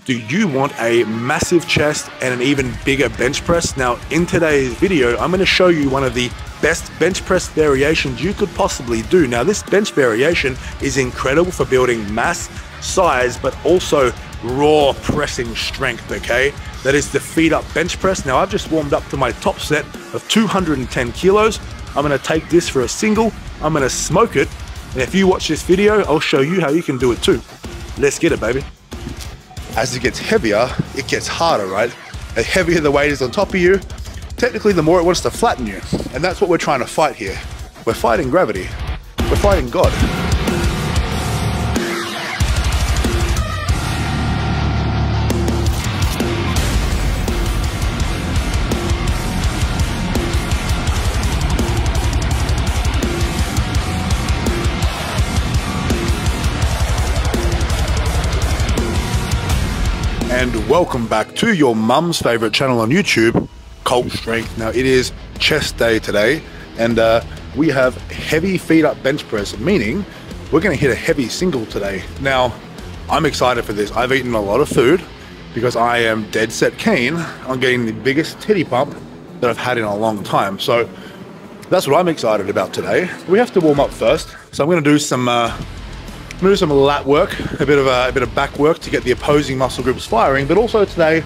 Do you want a massive chest and an even bigger bench press? Now, in today's video, I'm going to show you one of the best bench press variations you could possibly do. Now, this bench variation is incredible for building mass, size, but also raw pressing strength, okay? That is the feet up bench press. Now, I've just warmed up to my top set of 210 kilos. I'm going to take this for a single. I'm going to smoke it. And if you watch this video, I'll show you how you can do it too. Let's get it, baby. As it gets heavier, it gets harder, right? The heavier the weight is on top of you, technically the more it wants to flatten you. And that's what we're trying to fight here. We're fighting gravity. We're fighting God. And welcome back to your mum's favorite channel on YouTube, Cult Strength. Now it is chest day today, and we have heavy feet up bench press, meaning we're going to hit a heavy single today. Now I'm excited for this. I've eaten a lot of food because I am dead set keen on getting the biggest titty pump that I've had in a long time. So that's what I'm excited about today. We have to warm up first, so I'm going to do some lat work, a bit of back work to get the opposing muscle groups firing. But also today,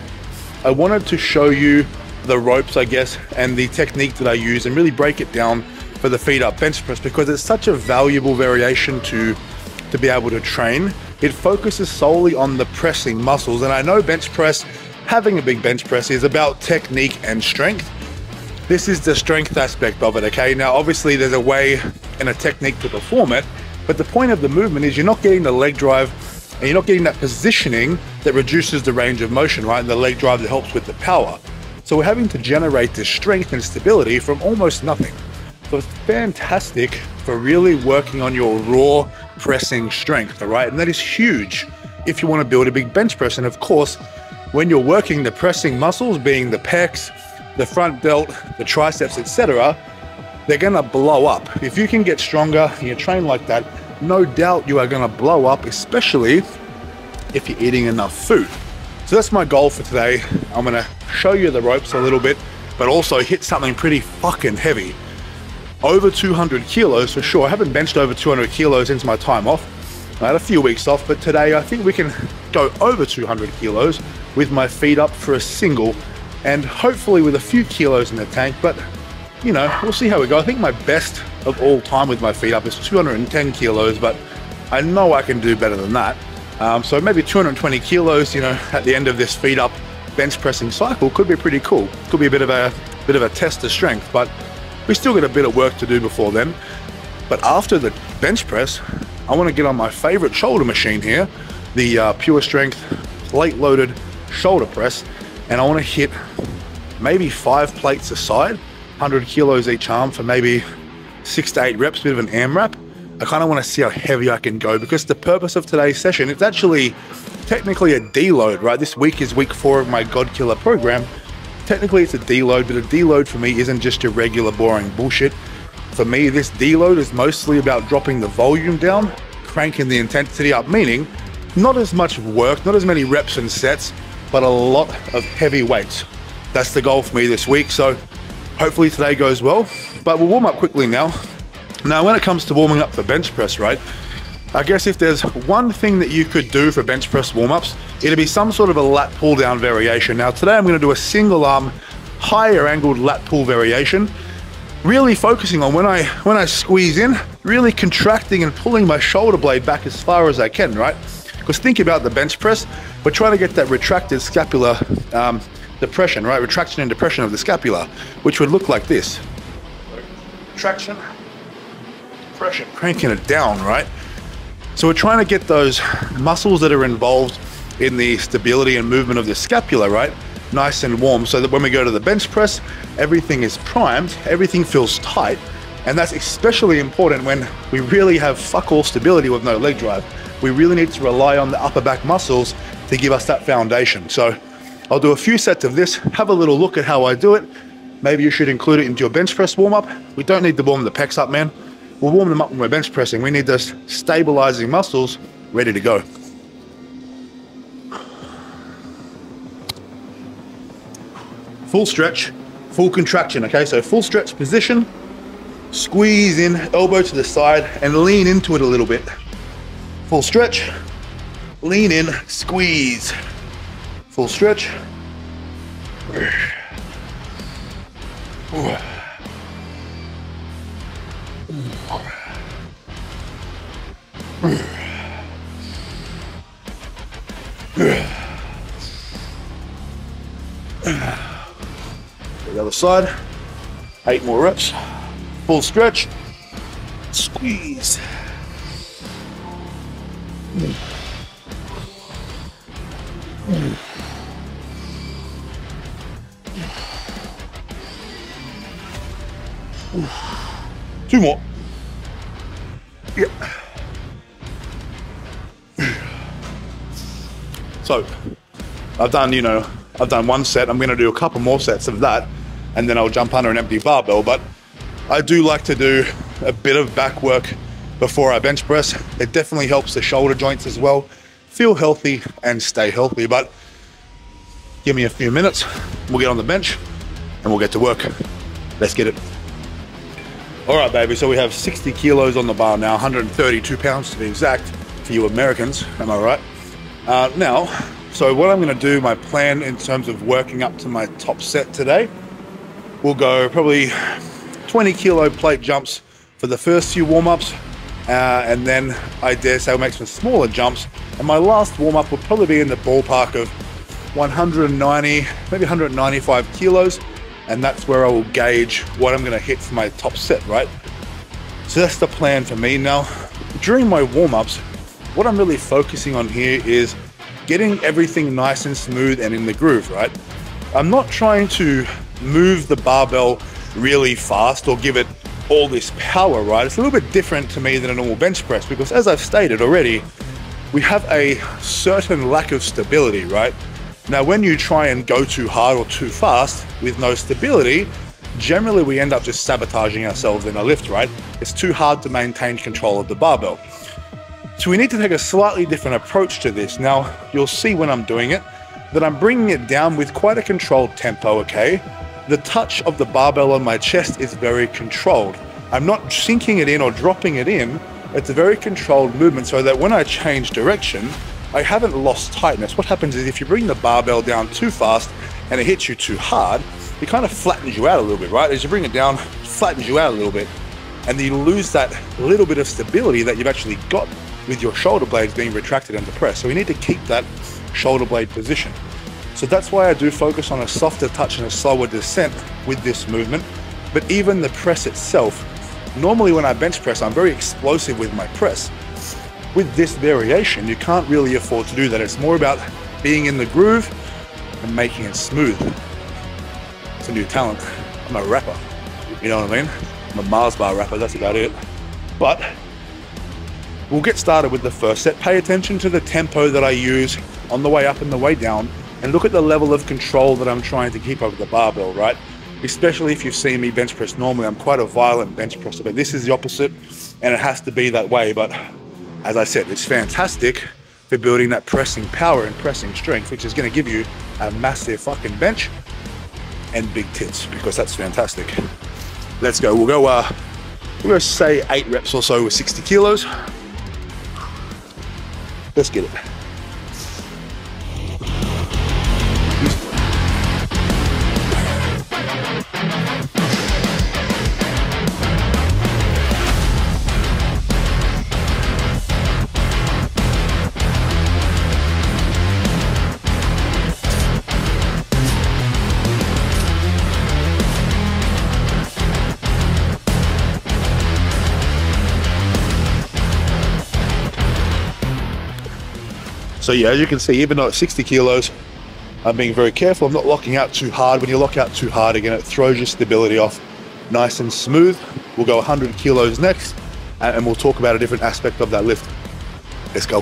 I wanted to show you the ropes, I guess, and the technique that I use, and really break it down for the feet up bench press, because it's such a valuable variation to be able to train. It focuses solely on the pressing muscles, and I know bench press, having a big bench press, is about technique and strength. This is the strength aspect of it, okay? Now, obviously, there's a way and a technique to perform it. But the point of the movement is you're not getting the leg drive and you're not getting that positioning that reduces the range of motion, right? And the leg drive that helps with the power. So we're having to generate this strength and stability from almost nothing. So it's fantastic for really working on your raw pressing strength, all right? And that is huge if you want to build a big bench press. And of course, when you're working the pressing muscles, being the pecs, the front delt, the triceps, etc., they're gonna blow up. If you can get stronger and you train like that, no doubt you are gonna blow up, especially if you're eating enough food. So that's my goal for today. I'm gonna show you the ropes a little bit, but also hit something pretty fucking heavy. Over 200 kilos for sure. I haven't benched over 200 kilos since my time off. I had a few weeks off, but today I think we can go over 200 kilos with my feet up for a single, and hopefully with a few kilos in the tank, but you know, we'll see how we go. I think my best of all time with my feet up is 210 kilos, but I know I can do better than that. So maybe 220 kilos, you know, at the end of this feet up bench pressing cycle could be pretty cool. Could be a bit of a test of strength, but we still got a bit of work to do before then. But after the bench press, I want to get on my favorite shoulder machine here, the Pure Strength plate loaded shoulder press, and I want to hit maybe 5 plates a side, 100 kilos each arm for maybe 6 to 8 reps, bit of an AMRAP. I kind of want to see how heavy I can go, because the purpose of today's session, it's actually technically a deload, right? This week is week 4 of my God Killer program. Technically it's a deload, but a deload for me isn't just your regular boring bullshit. For me, this deload is mostly about dropping the volume down, cranking the intensity up, meaning not as much work, not as many reps and sets, but a lot of heavy weights. That's the goal for me this week. So hopefully today goes well, but we'll warm up quickly now. Now, when it comes to warming up for bench press, right, I guess if there's one thing that you could do for bench press warm-ups, it'd be some sort of a lat pull down variation. Now today I'm going to do a single arm, higher angled lat pull variation, really focusing on when I squeeze in, really contracting and pulling my shoulder blade back as far as I can, right? Because think about the bench press, we're trying to get that retracted scapular depression, right? Retraction and depression of the scapula, which would look like this. Traction, depression, cranking it down, right? So we're trying to get those muscles that are involved in the stability and movement of the scapula, right, nice and warm, so that when we go to the bench press, everything is primed, everything feels tight. And that's especially important when we really have fuck all stability with no leg drive. We really need to rely on the upper back muscles to give us that foundation. So I'll do a few sets of this, have a little look at how I do it. Maybe you should include it into your bench press warm up. We don't need to warm the pecs up, man. We'll warm them up when we're bench pressing. We need those stabilizing muscles ready to go. full stretch, full contraction, okay? So full stretch position, squeeze in, elbow to the side, and lean into it a little bit. Full stretch, lean in, squeeze. Full stretch. The other side, 8 more reps, full stretch, squeeze. Two more. Yeah. So I've done one set. I'm going to do a couple more sets of that, and then I'll jump under an empty barbell. But I do like to do a bit of back work before I bench press. It definitely helps the shoulder joints as well. Feel healthy and stay healthy. But give me a few minutes. We'll get on the bench and we'll get to work. Let's get it. All right, baby. So we have 60 kilos on the bar now, 132 pounds to be exact for you Americans. Am I right? Now, so what I'm going to do, my plan in terms of working up to my top set today, we'll go probably 20 kilo plate jumps for the first few warm-ups, and then I dare say we'll make some smaller jumps, and my last warm-up will probably be in the ballpark of 190, maybe 195 kilos, and that's where I will gauge what I'm going to hit for my top set, right? So that's the plan for me. Now, during my warm-ups, what I'm really focusing on here is getting everything nice and smooth and in the groove, right? I'm not trying to move the barbell really fast or give it all this power, right? It's a little bit different to me than a normal bench press because, as I've stated already, we have a certain lack of stability, right? Now, when you try and go too hard or too fast with no stability, generally we end up just sabotaging ourselves in a lift, right? It's too hard to maintain control of the barbell. So we need to take a slightly different approach to this. Now, you'll see when I'm doing it that I'm bringing it down with quite a controlled tempo, okay? The touch of the barbell on my chest is very controlled. I'm not sinking it in or dropping it in. It's a very controlled movement so that when I change direction, I haven't lost tightness. What happens is if you bring the barbell down too fast and it hits you too hard, it kind of flattens you out a little bit, right? As you bring it down, it flattens you out a little bit. And you lose that little bit of stability that you've actually got with your shoulder blades being retracted and depressed. So we need to keep that shoulder blade position. So that's why I do focus on a softer touch and a slower descent with this movement. But even the press itself, normally when I bench press, I'm very explosive with my press. With this variation, you can't really afford to do that. It's more about being in the groove and making it smooth. It's a new talent. I'm a rapper, you know what I mean? I'm a Mars bar rapper, that's about it. But we'll get started with the first set. Pay attention to the tempo that I use on the way up and the way down, and look at the level of control that I'm trying to keep over the barbell, right? Especially if you've seen me bench press normally, I'm quite a violent bench presser, but this is the opposite, and it has to be that way. But as I said, it's fantastic for building that pressing power and pressing strength, which is going to give you a massive fucking bench and big tits, because that's fantastic. Let's go. We'll go say 8 reps or so with 60 kilos. Let's get it. So yeah, as you can see, even though it's 60 kilos, I'm being very careful. I'm not locking out too hard. When you lock out too hard, again, it throws your stability off. Nice and smooth. We'll go 100 kilos next, and we'll talk about a different aspect of that lift. Let's go.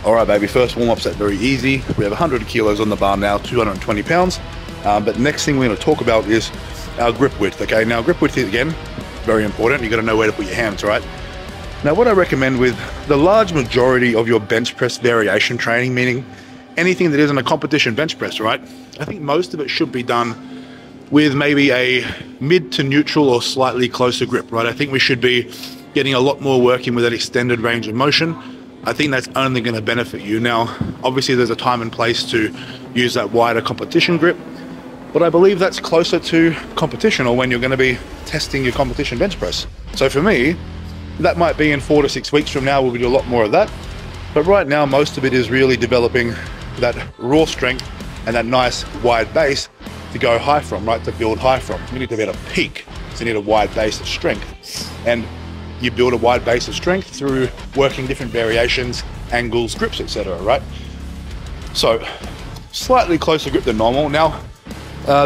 All right, baby, first warm-up set, very easy. We have 100 kilos on the bar now, 220 pounds. But next thing we're gonna talk about is our grip width, okay? Now, grip width is, again, very important. You gotta know where to put your hands, right? Now, what I recommend with the large majority of your bench press variation training, meaning anything that isn't a competition bench press, right? I think most of it should be done with maybe a mid to neutral or slightly closer grip, right? I think we should be getting a lot more working with that extended range of motion. I think that's only going to benefit you. Now, obviously there's a time and place to use that wider competition grip, but I believe that's closer to competition, or when you're going to be testing your competition bench press. So for me, that might be in 4 to 6 weeks from now, we'll do a lot more of that. But right now, most of it is really developing that raw strength and that nice wide base to go high from, right? To build high from. You need to be at a peak, so you need a wide base of strength. And you build a wide base of strength through working different variations, angles, grips, etc., right? So, slightly closer grip than normal. Now,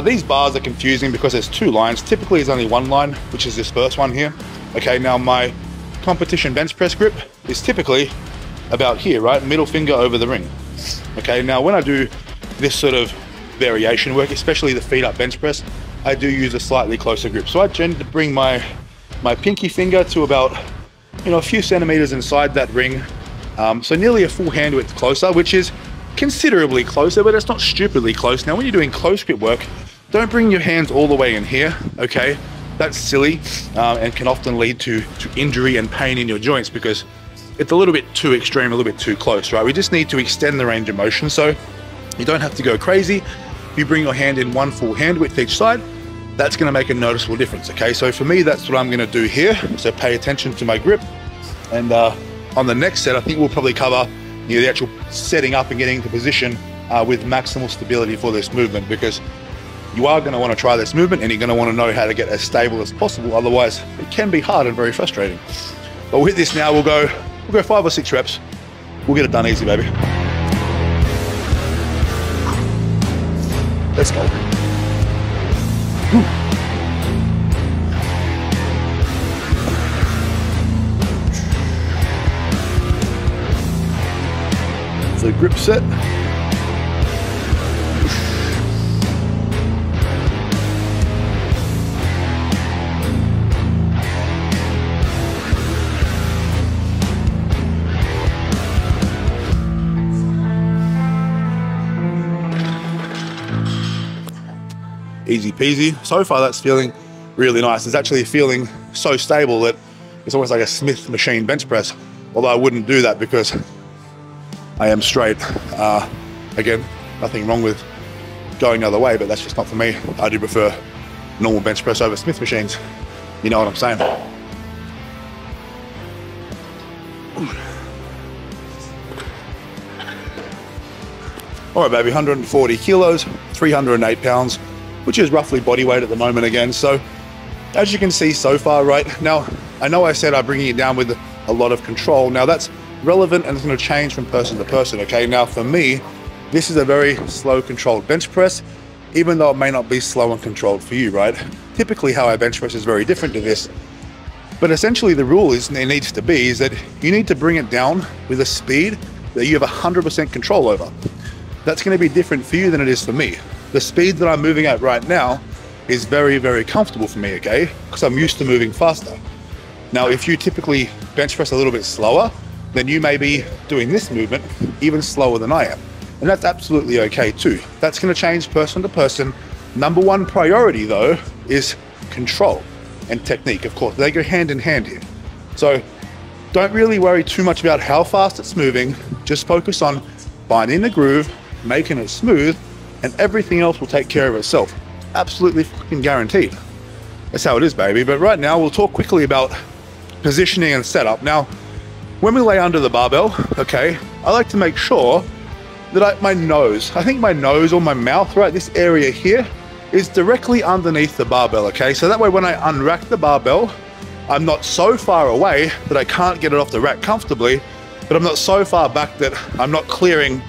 these bars are confusing because there's 2 lines. Typically, there's only 1 line, which is this first one here. Okay, now my competition bench press grip is typically about here, right? Middle finger over the ring. Okay, now when I do this sort of variation work, especially the feet up bench press, I do use a slightly closer grip. So I tend to bring my pinky finger to about, a few centimeters inside that ring. So nearly a full hand width closer, which is considerably closer, but it's not stupidly close. Now, when you're doing close grip work, don't bring your hands all the way in here, okay? That's silly and can often lead to injury and pain in your joints because it's a little bit too extreme, a little bit too close, right? We just need to extend the range of motion, so you don't have to go crazy. You bring your hand in 1 full hand width each side, that's gonna make a noticeable difference, okay? So for me, that's what I'm gonna do here. So pay attention to my grip. And on the next set, I think we'll probably cover the actual setting up and getting into position with maximal stability for this movement, because you are gonna wanna try this movement and you're gonna wanna know how to get as stable as possible. Otherwise, it can be hard and very frustrating. But we'll hit this now, we'll go 5 or 6 reps. We'll get it done easy, baby. Let's go. So grip set. Easy peasy. So far that's feeling really nice. It's actually feeling so stable that it's almost like a Smith machine bench press. Although I wouldn't do that because I am straight. Again, nothing wrong with going the other way, but that's just not for me. I do prefer normal bench press over Smith machines. You know what I'm saying? All right, baby, 140 kilos, 308 pounds, which is roughly body weight at the moment again. So as you can see so far, right now, I know I said I'm bringing it down with a lot of control. Now that's relevant and it's going to change from person to person, okay? Now for me, this is a very slow controlled bench press, even though it may not be slow and controlled for you, right? Typically how I bench press is very different to this, but essentially the rule is, it needs to be, is that you need to bring it down with a speed that you have 100% control over. That's going to be different for you than it is for me. The speed that I'm moving at right now is very, very comfortable for me, okay? Because I'm used to moving faster. Now, if you typically bench press a little bit slower, then you may be doing this movement even slower than I am. And that's absolutely okay too. That's gonna change person to person. Number one priority though is control and technique, of course. They go hand in hand here. So don't really worry too much about how fast it's moving. Just focus on finding the groove, making it smooth, and everything else will take care of itself. Absolutely fucking guaranteed. That's how it is, baby. But right now we'll talk quickly about positioning and setup. Now, when we lay under the barbell, okay, I like to make sure that my nose or my mouth, right, this area here is directly underneath the barbell, okay? So that way when I unrack the barbell, I'm not so far away that I can't get it off the rack comfortably, but I'm not so far back that I'm not clearing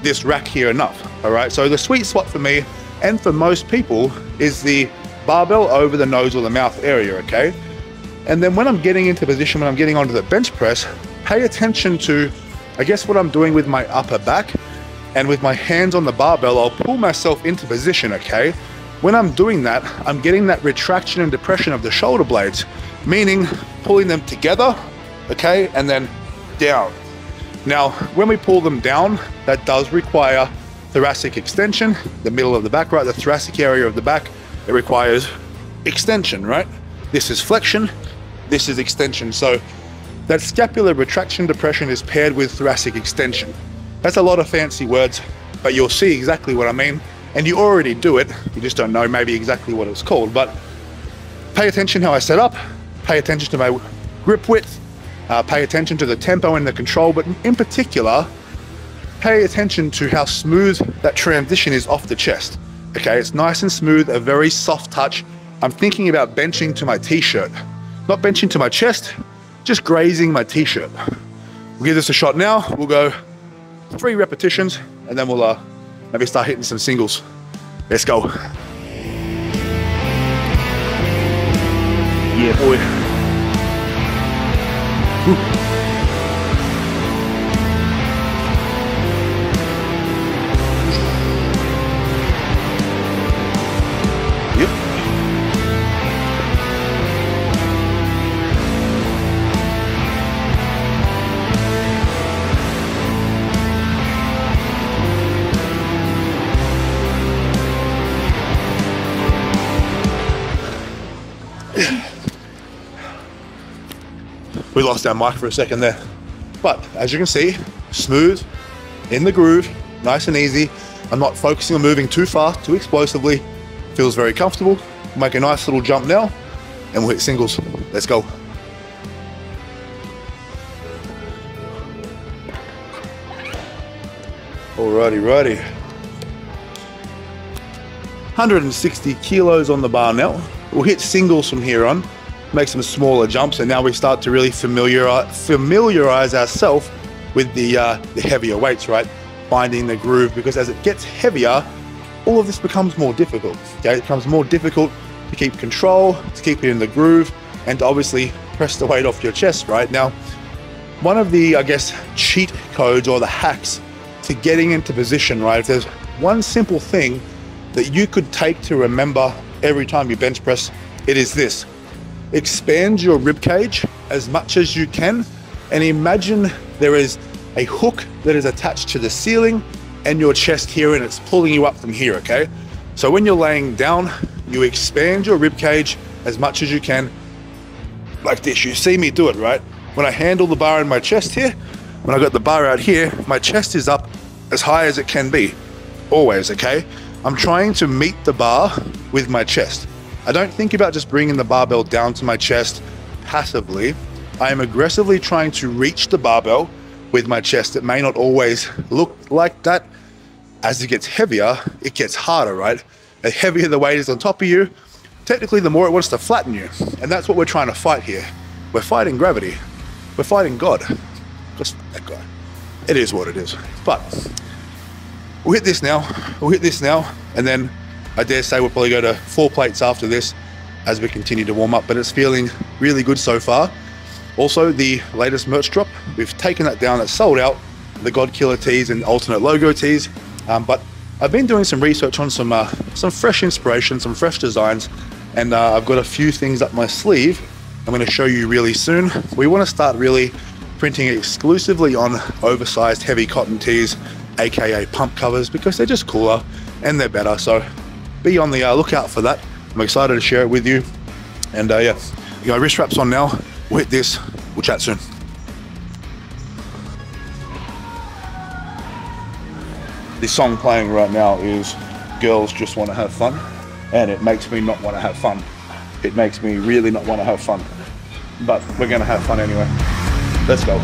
this rack here enough, all right? So the sweet spot for me and for most people is the barbell over the nose or the mouth area, okay? And then when I'm getting into position, when I'm getting onto the bench press, pay attention to, I guess, what I'm doing with my upper back, and with my hands on the barbell, I'll pull myself into position, okay? When I'm doing that, I'm getting that retraction and depression of the shoulder blades, meaning pulling them together, okay, and then down. Now, when we pull them down, that does require thoracic extension, the middle of the back, right? The thoracic area of the back, it requires extension, right? This is flexion, this is extension. So that scapular retraction depression is paired with thoracic extension. That's a lot of fancy words, but you'll see exactly what I mean. And you already do it, you just don't know maybe exactly what it's called. But pay attention how I set up, pay attention to my grip width, pay attention to the tempo and the control, but in particular, pay attention to how smooth that transition is off the chest. Okay, it's nice and smooth, a very soft touch. I'm thinking about benching to my t-shirt, not benching to my chest, just grazing my t-shirt. We'll give this a shot now. We'll go 3 repetitions and then we'll maybe start hitting some singles. Let's go. Yeah, boy. Whew. Yep. We lost our mic for a second there. But as you can see, smooth, in the groove, nice and easy. I'm not focusing on moving too fast, too explosively. Feels very comfortable. Make a nice little jump now and we'll hit singles. Let's go. Alrighty. 160 kilos on the bar now. We'll hit singles from here on. Make some smaller jumps, and now we start to really familiarize ourselves with the heavier weights, right? Finding the groove, because as it gets heavier, all of this becomes more difficult. Okay, it becomes more difficult to keep control, to keep it in the groove, and to obviously press the weight off your chest, right? Now, one of the, I guess, cheat codes or the hacks to getting into position, right? If there's one simple thing that you could take to remember every time you bench press, it is this. Expand your rib cage as much as you can and imagine there is a hook that is attached to the ceiling and your chest here, and it's pulling you up from here, okay? So when you're laying down, you expand your rib cage as much as you can, like this. You see me do it, right? When I handle the bar in my chest here, when I got the bar out here, my chest is up as high as it can be, always, okay? I'm trying to meet the bar with my chest. I don't think about just bringing the barbell down to my chest passively. I am aggressively trying to reach the barbell with my chest. It may not always look like that. As it gets heavier, it gets harder, right? The heavier the weight is on top of you, technically the more it wants to flatten you. And that's what we're trying to fight here. We're fighting gravity. We're fighting God. Just that guy. It is what it is. But we'll hit this now. We'll hit this now, and then I dare say we'll probably go to 4 plates after this as we continue to warm up, but it's feeling really good so far. Also, the latest merch drop, we've taken that down, it's sold out, the God Killer tees and alternate logo tees. But I've been doing some research on some fresh inspiration, some fresh designs, and I've got a few things up my sleeve I'm going to show you really soon. We want to start really printing exclusively on oversized heavy cotton tees, aka pump covers, because they're just cooler and they're better. So be on the lookout for that. I'm excited to share it with you. And yeah, you got wrist wraps on now. We'll hit this. We'll chat soon. The song playing right now is Girls Just Want to Have Fun, and it makes me not want to have fun. It makes me really not want to have fun, but we're going to have fun anyway. Let's go.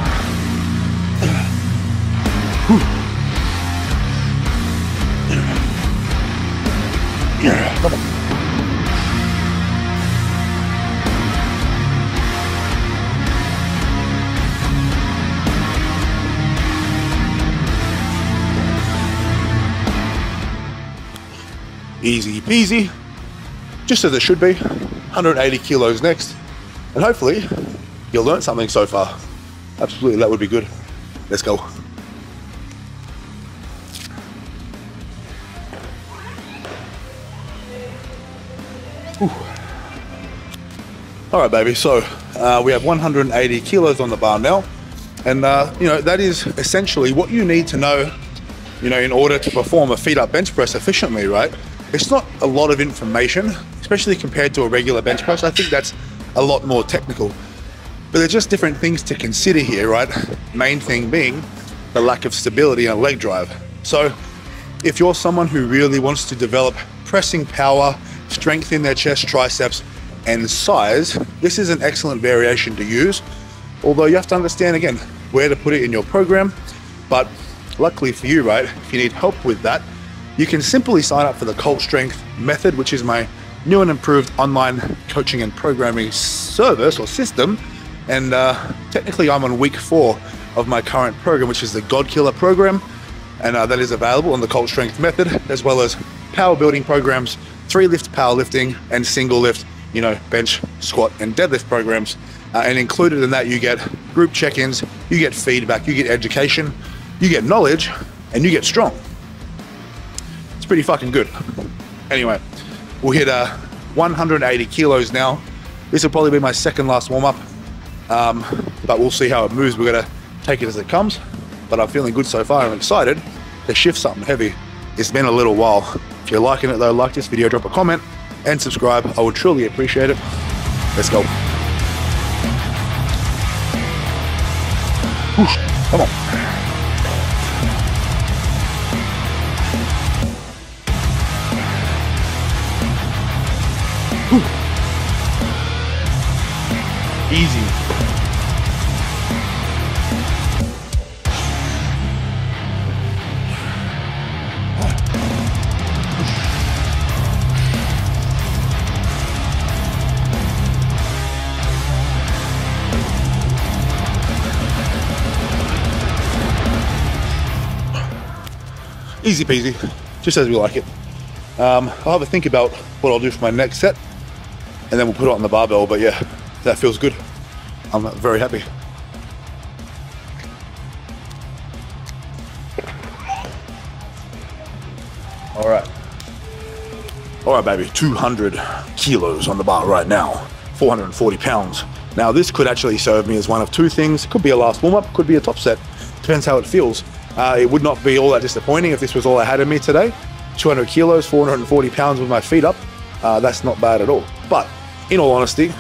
Come on. Easy peasy, just as it should be. 180 kilos next, and hopefully you'll learn something so far. Absolutely, that would be good. Let's go. All right, baby, so we have 180 kilos on the bar now. And you know, that is essentially what you need to know, you know, in order to perform a feet up bench press efficiently, right? It's not a lot of information, especially compared to a regular bench press. I think that's a lot more technical. But there's just different things to consider here, right? Main thing being the lack of stability in a leg drive. So if you're someone who really wants to develop pressing power, strength in their chest, triceps, and size, this is an excellent variation to use. Although you have to understand, again, where to put it in your program. But luckily for you, right, if you need help with that, you can simply sign up for the Cult Strength Method, which is my new and improved online coaching and programming service or system. And technically I'm on week 4 of my current program, which is the God Killer program. And that is available on the Cult Strength Method, as well as power building programs, 3-lift powerlifting, and single lift, you know, bench, squat, and deadlift programs. And included in that, you get group check-ins, you get feedback, you get education, you get knowledge, and you get strong. It's pretty fucking good. Anyway, we'll hit 180 kilos now. This will probably be my second last warm-up, but we'll see how it moves. We're gonna take it as it comes, but I'm feeling good so far. I'm excited to shift something heavy. It's been a little while. If you're liking it though, like this video, drop a comment, and subscribe. I would truly appreciate it. Let's go. Whoosh, come on. Whew. Easy. Easy peasy, just as we like it. I'll have a think about what I'll do for my next set, and then we'll put it on the barbell. But yeah, that feels good. I'm very happy. All right, baby. 200 kilos on the bar right now. 440 pounds. Now this could actually serve me as one of two things. It could be a last warm-up, could be a top set. Depends how it feels. It would not be all that disappointing if this was all I had in me today. 200 kilos, 440 pounds with my feet up. That's not bad at all. But in all honesty,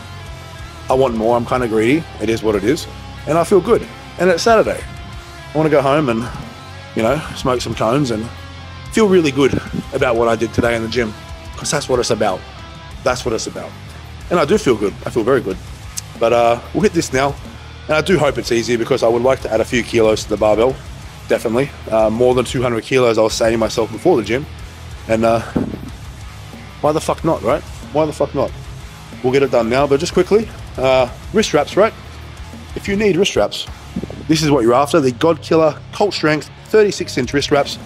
I want more. I'm kind of greedy. It is what it is. And I feel good. And it's Saturday. I want to go home and, you know, smoke some cones and feel really good about what I did today in the gym. Because that's what it's about. That's what it's about. And I do feel good. I feel very good. But we'll hit this now. And I do hope it's easy, because I would like to add a few kilos to the barbell. Definitely. More than 200 kilos, I was saying to myself before the gym. And why the fuck not, right? Why the fuck not? We'll get it done now, but just quickly, wrist wraps, right? If you need wrist wraps, this is what you're after. The God Killer Cult Strength 36-inch wrist wraps.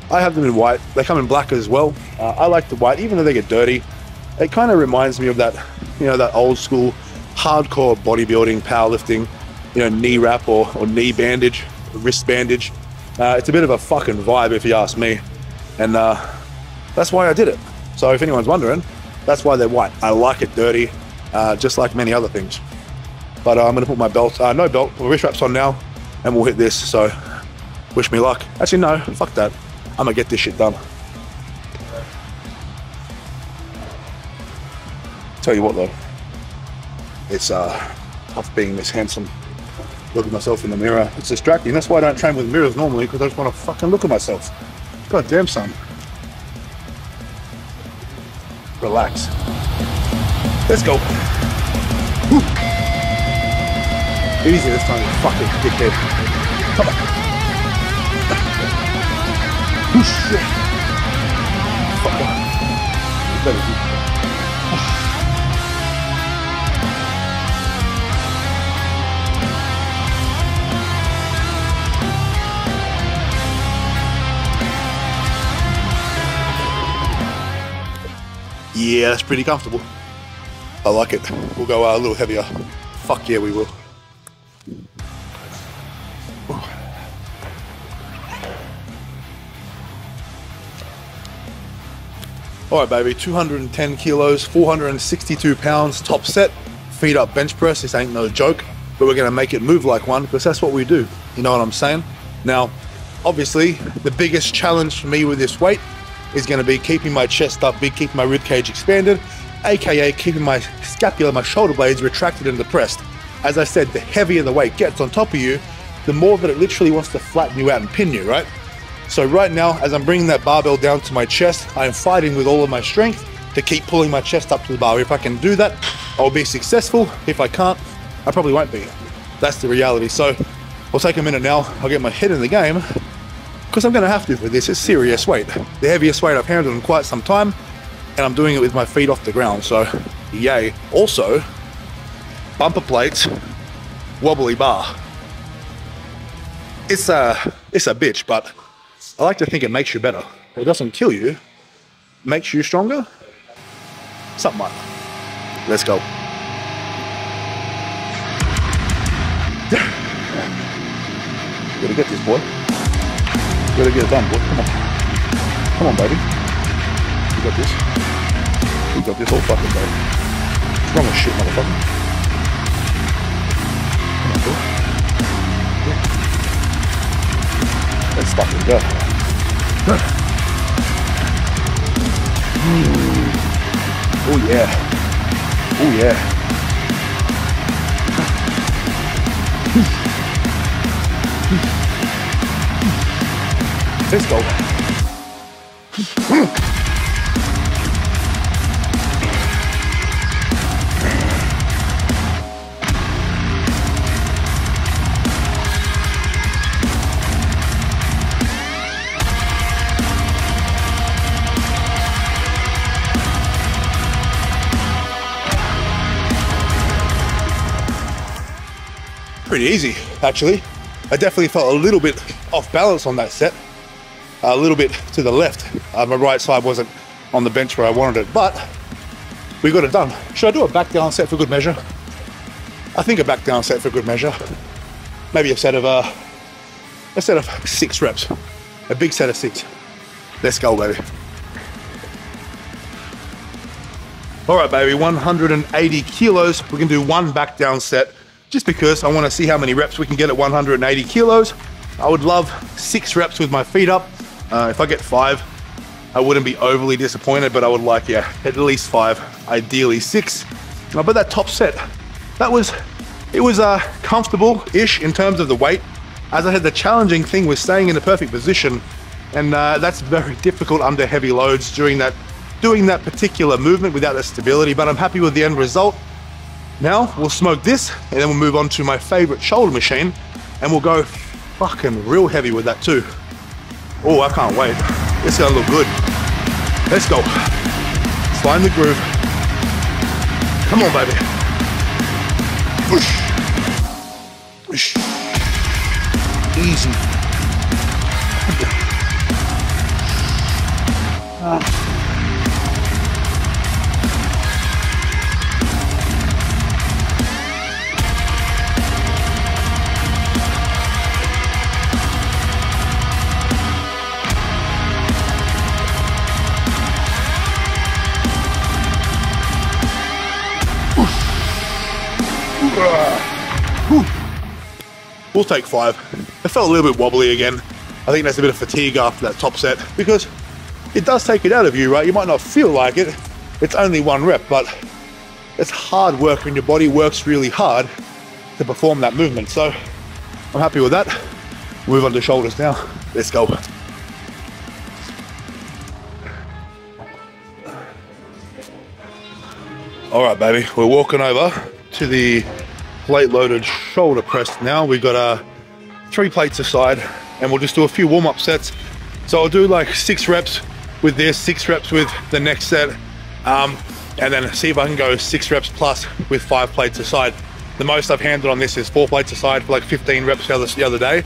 I have them in white. They come in black as well. I like the white, even though they get dirty. It kind of reminds me of that, you know, that old school hardcore bodybuilding, powerlifting, you know, knee wrap or knee bandage, wrist bandage. It's a bit of a fucking vibe, if you ask me. And that's why I did it. So if anyone's wondering, that's why they're white. I like it dirty, just like many other things. But I'm gonna put my belt, no belt, wrist wraps on now, and we'll hit this. So wish me luck. Actually, no, fuck that. I'm gonna get this shit done. Tell you what though, it's tough being this handsome. Look at myself in the mirror. It's distracting. That's why I don't train with mirrors normally, because I just want to fucking look at myself. God damn, son. Relax. Let's go. Woo. Easy this time, you fucking dickhead. Come on. Whoosh. Fuck on. You better do. Yeah, that's pretty comfortable. I like it. We'll go a little heavier. Fuck yeah, we will. All right, baby, 210 kilos, 462 pounds, top set, feet up bench press. This ain't no joke. but we're gonna make it move like one because that's what we do. You know what I'm saying? Now, obviously, the biggest challenge for me with this weight is gonna be keeping my chest up big, keeping my rib cage expanded, AKA keeping my scapula, my shoulder blades retracted and depressed. As I said, the heavier the weight gets on top of you, the more that it literally wants to flatten you out and pin you, right? So right now, as I'm bringing that barbell down to my chest, I'm fighting with all of my strength to keep pulling my chest up to the bar. If I can do that, I'll be successful. If I can't, I probably won't be. That's the reality. So I'll take a minute now, I'll get my head in the game, because I'm gonna have to for this. It's serious weight. The heaviest weight I've handled in quite some time, and I'm doing it with my feet off the ground, so yay. Also, bumper plates, wobbly bar. It's a bitch, but I like to think it makes you better. It doesn't kill you, makes you stronger, something like that. Let's go. Gotta get this, boy. Gotta get it done, boy. Come on. Come on, baby. You got this. You got this whole fucking day. What's wrong with shit, motherfucker? Come on, boy. Yeah. Let's fucking go. Oh yeah. Oh yeah. Let's go. Pretty easy, actually. I definitely felt a little bit off balance on that set. A little bit to the left. My right side wasn't on the bench where I wanted it, but we got it done. Should I do a back down set for good measure? I think a back down set for good measure. Maybe a set of 6 reps. A big set of 6. Let's go, baby. All right, baby, 180 kilos. We can do one back down set just because I want to see how many reps we can get at 180 kilos. I would love 6 reps with my feet up. If I get 5, I wouldn't be overly disappointed, but I would like, yeah, at least 5, ideally 6. But that top set, it was comfortable-ish in terms of the weight. As I said, the challenging thing was staying in the perfect position, and that's very difficult under heavy loads doing that particular movement without that stability, but I'm happy with the end result. Now we'll smoke this, and then we'll move on to my favorite shoulder machine, and we'll go fucking real heavy with that too. Oh, I can't wait. It's gonna look good. Let's go. Let's find the groove. Come on, baby. Push. Push. Easy. We'll take 5. It felt a little bit wobbly again. I think that's a bit of fatigue after that top set because it does take it out of you, right? You might not feel like it. It's only 1 rep, but it's hard work when your body works really hard to perform that movement. So I'm happy with that. Move on to shoulders now. Let's go. All right, baby. We're walking over to the plate loaded shoulder press now. We've got 3 plates aside, and we'll just do a few warm-up sets. So I'll do like 6 reps with this, 6 reps with the next set, and then see if I can go 6 reps plus with 5 plates aside. The most I've handled on this is 4 plates aside for like 15 reps the other day.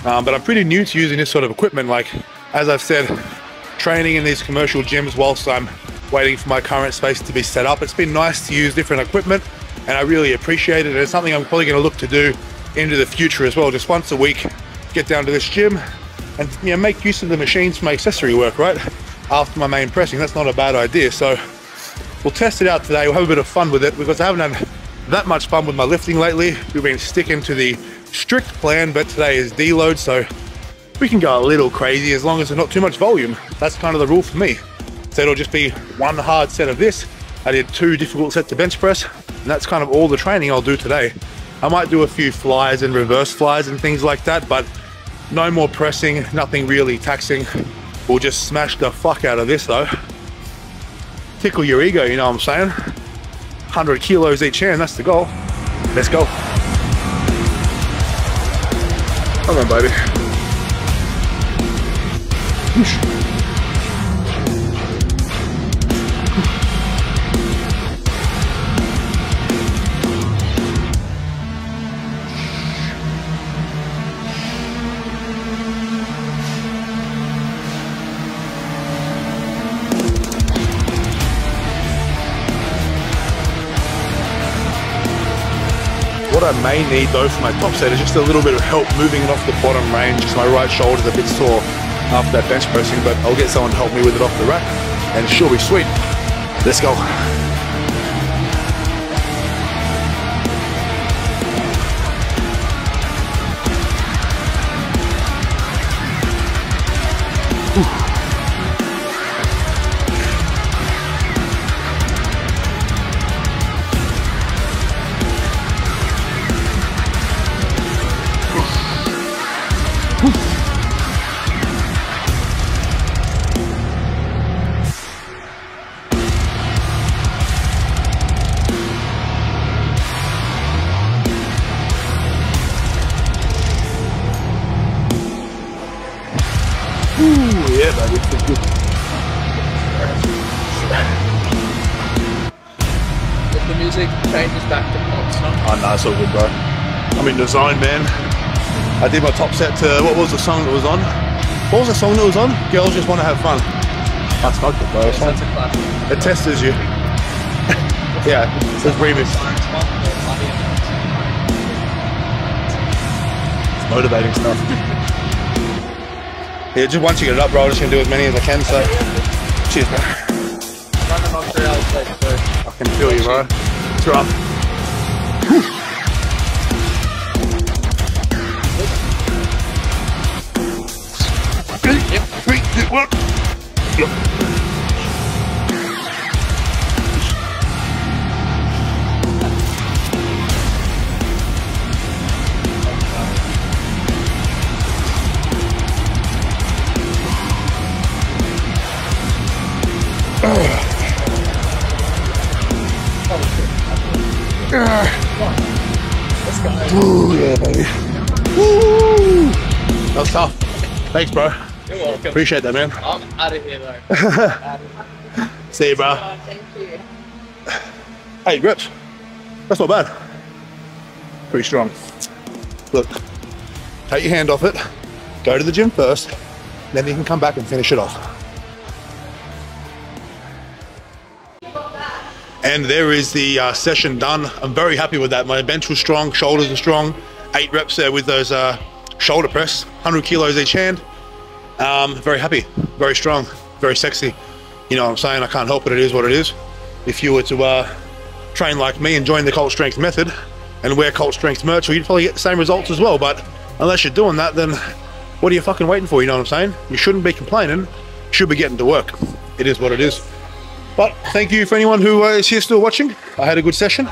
But I'm pretty new to using this sort of equipment. Like, as I've said, training in these commercial gyms whilst I'm waiting for my current space to be set up. It's been nice to use different equipment, and I really appreciate it. It's something I'm probably going to look to do into the future as well. Just once a week, get down to this gym and, you know, make use of the machines for my accessory work, right? After my main pressing, that's not a bad idea. So we'll test it out today. We'll have a bit of fun with it because I haven't had that much fun with my lifting lately. We've been sticking to the strict plan, but today is deload, so we can go a little crazy as long as there's not too much volume. That's kind of the rule for me. So it'll just be one hard set of this. I did 2 difficult sets of bench press, and that's kind of all the training I'll do today. I might do a few flies and reverse flies and things like that, but no more pressing, nothing really taxing. We'll just smash the fuck out of this though. Tickle your ego, you know what I'm saying? 100 kilos each hand, that's the goal. Let's go. Come on, baby. What I may need though for my top set is just a little bit of help moving it off the bottom range, because my right shoulder's a bit sore after that bench pressing, but I'll get someone to help me with it off the rack and she'll be sweet. Let's go. Yeah, baby. If the music changes back to pop song. Oh no, it's all good, bro. I'm in the zone, man. I did my top set to, what was the song that was on? What was the song that was on? Girls Just Want to Have Fun. I smoked it, bro. Yes, that's a classic. It tests you. Yeah, it's remix. It's motivating stuff. Yeah, just once you get it up, bro, I'm just gonna do as many as I can, so. Cheers, bro. Running on 3 hours later, so. I can feel you, bro. It's rough. Yep. Let's go. Ooh, yeah, baby. Woo! That was tough. Thanks, bro. You're welcome. Appreciate that, man. I'm out of here though. See you, bro. Thank you. 8 reps. That's not bad. Pretty strong. Look, take your hand off it, go to the gym first, then you can come back and finish it off. And there is the session done. I'm very happy with that. My bench was strong, shoulders are strong. 8 reps there with those shoulder press, 100 kilos each hand. Very happy, very strong, very sexy. You know what I'm saying? I can't help it, it is what it is. If you were to train like me and join the Cult Strength method and wear Cult Strength merch, well, you'd probably get the same results as well. But unless you're doing that, then what are you fucking waiting for? You know what I'm saying? You shouldn't be complaining, you should be getting to work. It is what it is. But thank you for anyone who is here still watching. I had a good session.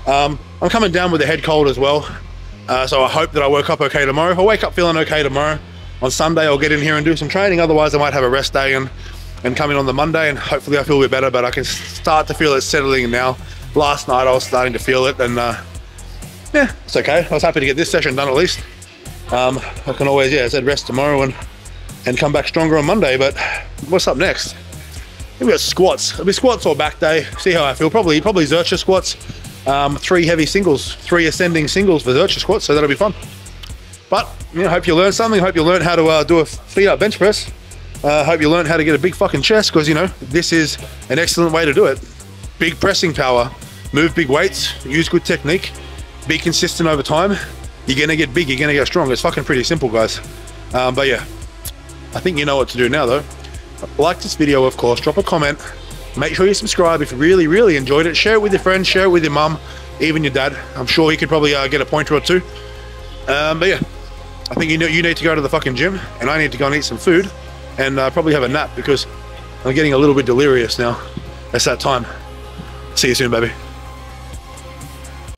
I'm coming down with a head cold as well. So I hope that I woke up okay tomorrow. If I wake up feeling okay tomorrow, on Sunday I'll get in here and do some training. Otherwise I might have a rest day and come in on the Monday, and hopefully I feel a bit better, but I can start to feel it settling in now. Last night I was starting to feel it, and yeah, it's okay. I was happy to get this session done at least. I can always, yeah, as I said, rest tomorrow and come back stronger on Monday. But what's up next? We've got squats. It'll be squats or back day. See how I feel. Probably Zercher squats. 3 heavy singles, 3 ascending singles for Zercher squats, so that'll be fun. But you know, hope you learned something. Hope you learned how to do a feet up bench press. Hope you learned how to get a big fucking chest, because you know this is an excellent way to do it. Big pressing power, move big weights, use good technique, be consistent over time. You're gonna get big, you're gonna get strong. It's fucking pretty simple, guys. But yeah, I think you know what to do now though. Like this video, of course, drop a comment, make sure you subscribe if you really enjoyed it, share it with your friends, share it with your mum, even your dad. I'm sure he could probably get a pointer or two. But yeah, I think you need to go to the fucking gym, and I need to go and eat some food, and probably have a nap because I'm getting a little bit delirious now. It's that time. See you soon, baby.